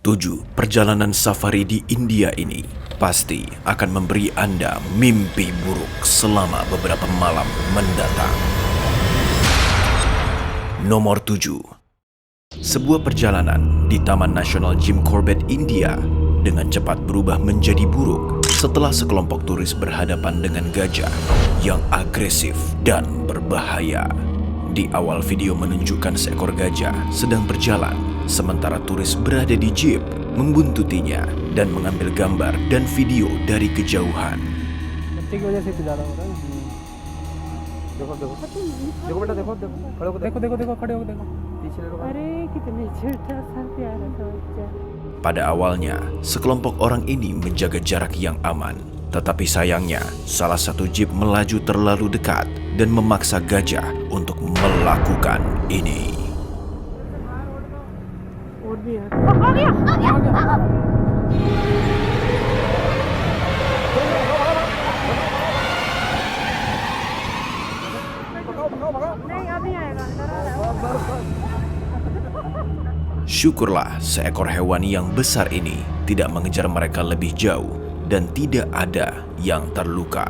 7 perjalanan safari di India ini pasti akan memberi Anda mimpi buruk selama beberapa malam mendatang. Nomor 7. Sebuah perjalanan di Taman Nasional Jim Corbett, India dengan cepat berubah menjadi buruk setelah sekelompok turis berhadapan dengan gajah yang agresif dan berbahaya. Di awal video menunjukkan seekor gajah sedang berjalan, sementara turis berada di jeep, membuntutinya dan mengambil gambar dan video dari kejauhan. Pada awalnya, sekelompok orang ini menjaga jarak yang aman. Tetapi sayangnya, salah satu jeep melaju terlalu dekat dan memaksa gajah untuk melakukan ini. Syukurlah seekor hewan yang besar ini tidak mengejar mereka lebih jauh dan tidak ada yang terluka.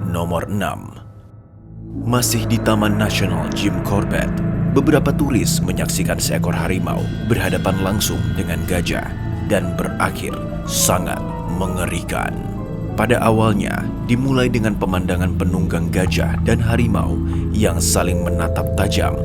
Nomor 6. Masih di Taman Nasional Jim Corbett, beberapa turis menyaksikan seekor harimau berhadapan langsung dengan gajah dan berakhir sangat mengerikan. Pada awalnya, dimulai dengan pemandangan penunggang gajah dan harimau yang saling menatap tajam.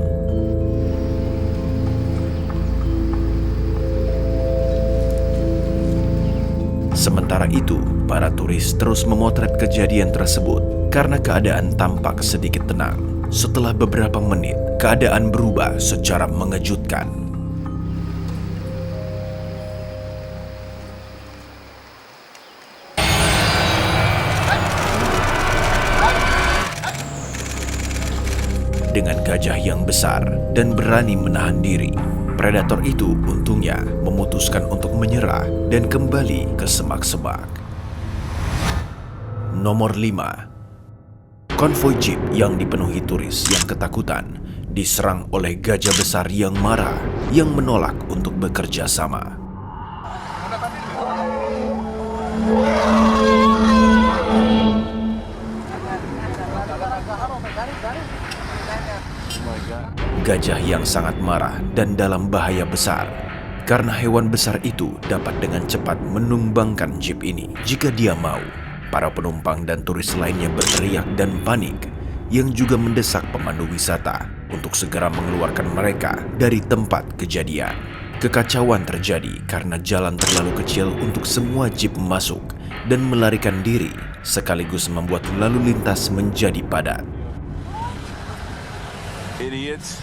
Sementara itu, para turis terus memotret kejadian tersebut karena keadaan tampak sedikit tenang. Setelah beberapa menit, keadaan berubah secara mengejutkan. Dengan gajah yang besar dan berani menahan diri, predator itu untungnya memutuskan untuk menyerah dan kembali ke semak-semak. Nomor 5. Konvoi jeep yang dipenuhi turis yang ketakutan diserang oleh gajah besar yang marah yang menolak untuk bekerja sama. Gajah yang sangat marah dan dalam bahaya besar karena hewan besar itu dapat dengan cepat menumbangkan jeep ini jika dia mau. Para penumpang dan turis lainnya berteriak dan panik yang juga mendesak pemandu wisata untuk segera mengeluarkan mereka dari tempat kejadian. Kekacauan terjadi karena jalan terlalu kecil untuk semua jeep masuk dan melarikan diri, sekaligus membuat lalu lintas menjadi padat. Idiots.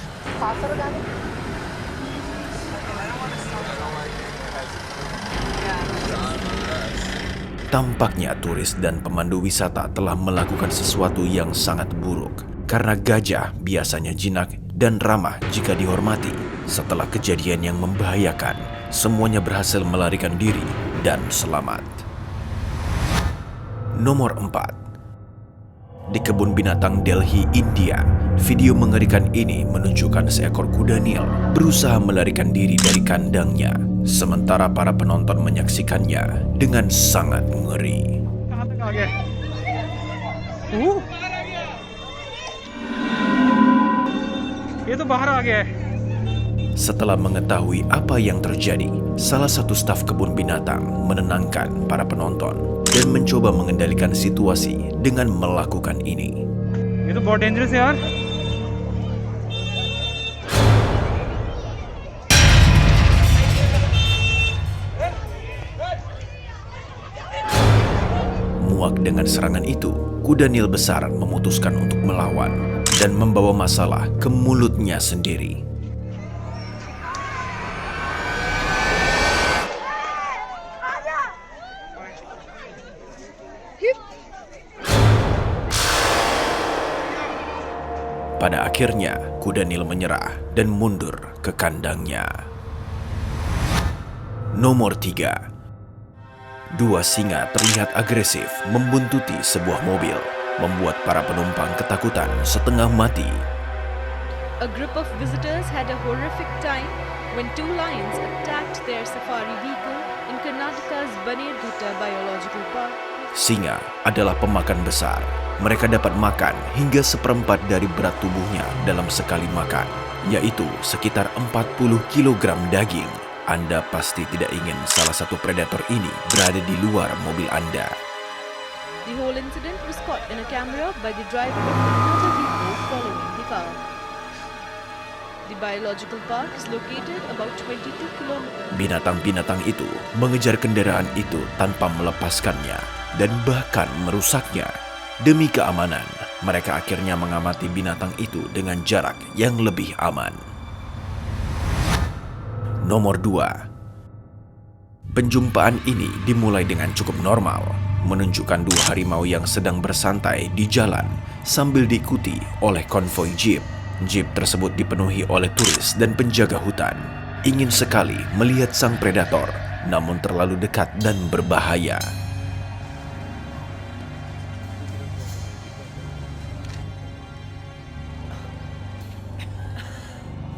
Tampaknya turis dan pemandu wisata telah melakukan sesuatu yang sangat buruk karena gajah biasanya jinak dan ramah jika dihormati. Setelah kejadian yang membahayakan, semuanya berhasil melarikan diri dan selamat. Nomor 4. Di kebun binatang Delhi, India, video mengerikan ini menunjukkan seekor kuda Nil berusaha melarikan diri dari kandangnya, sementara para penonton menyaksikannya dengan sangat ngeri. Setelah mengetahui apa yang terjadi, salah satu staf kebun binatang menenangkan para penonton dan mencoba mengendalikan situasi dengan melakukan ini. Itu बहुत dangerous यार. Muak dengan serangan itu, kuda Nil besar memutuskan untuk melawan dan membawa masalah ke mulutnya sendiri. Pada akhirnya, kuda Nil menyerah dan mundur ke kandangnya. Nomor 3. Dua singa terlihat agresif membuntuti sebuah mobil, membuat para penumpang ketakutan setengah mati. A group of visitors had a horrific time when two lions attacked their safari vehicle in Karnataka's Banergutta Biological Park. Singa adalah pemakan besar. Mereka dapat makan hingga seperempat dari berat tubuhnya dalam sekali makan, yaitu sekitar 40 kg daging. Anda pasti tidak ingin salah satu predator ini berada di luar mobil Anda. The whole incident was caught in a camera by the driver of another vehicle following the car. The biological park is located about 22 kilometers. Binatang-binatang itu mengejar kendaraan itu tanpa melepaskannya dan bahkan merusaknya. Demi keamanan, mereka akhirnya mengamati binatang itu dengan jarak yang lebih aman. Nomor 2. Penjumpaan ini dimulai dengan cukup normal, menunjukkan dua harimau yang sedang bersantai di jalan sambil diikuti oleh konvoi jeep. Jeep tersebut dipenuhi oleh turis dan penjaga hutan. Ingin sekali melihat sang predator, namun terlalu dekat dan berbahaya.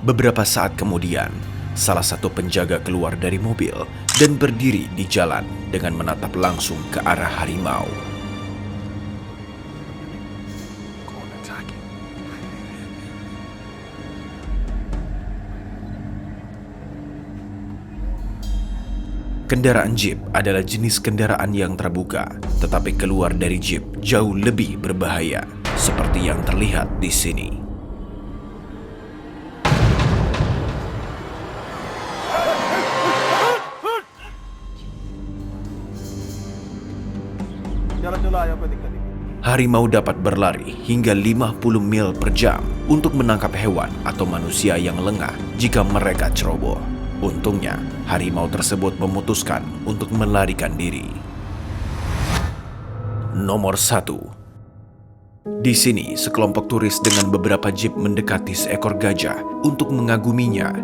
Beberapa saat kemudian, salah satu penjaga keluar dari mobil dan berdiri di jalan dengan menatap langsung ke arah harimau. Kendaraan jeep adalah jenis kendaraan yang terbuka, tetapi keluar dari jeep jauh lebih berbahaya, seperti yang terlihat di sini. Harimau dapat berlari hingga 50 mil per jam untuk menangkap hewan atau manusia yang lengah jika mereka ceroboh. Untungnya, harimau tersebut memutuskan untuk melarikan diri. Nomor 1. Di sini, sekelompok turis dengan beberapa jeep mendekati seekor gajah untuk mengaguminya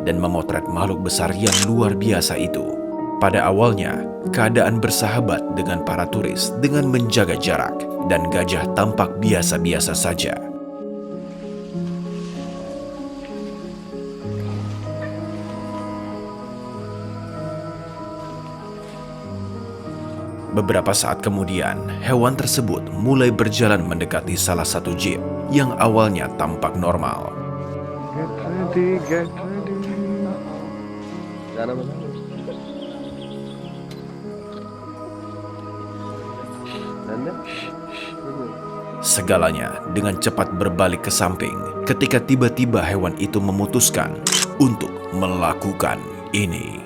dan memotret makhluk besar yang luar biasa itu. Pada awalnya, keadaan bersahabat dengan para turis dengan menjaga jarak dan gajah tampak biasa-biasa saja. Beberapa saat kemudian, hewan tersebut mulai berjalan mendekati salah satu jeep yang awalnya tampak normal. Get ready. Segalanya dengan cepat berbalik ke samping ketika tiba-tiba hewan itu memutuskan untuk melakukan ini.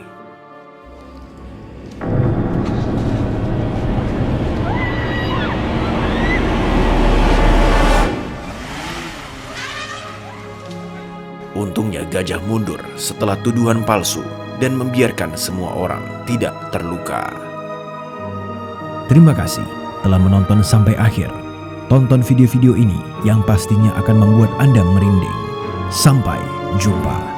Untungnya gajah mundur setelah tuduhan palsu dan membiarkan semua orang tidak terluka. Terima kasih telah menonton sampai akhir. Tonton video-video ini yang pastinya akan membuat Anda merinding. Sampai jumpa.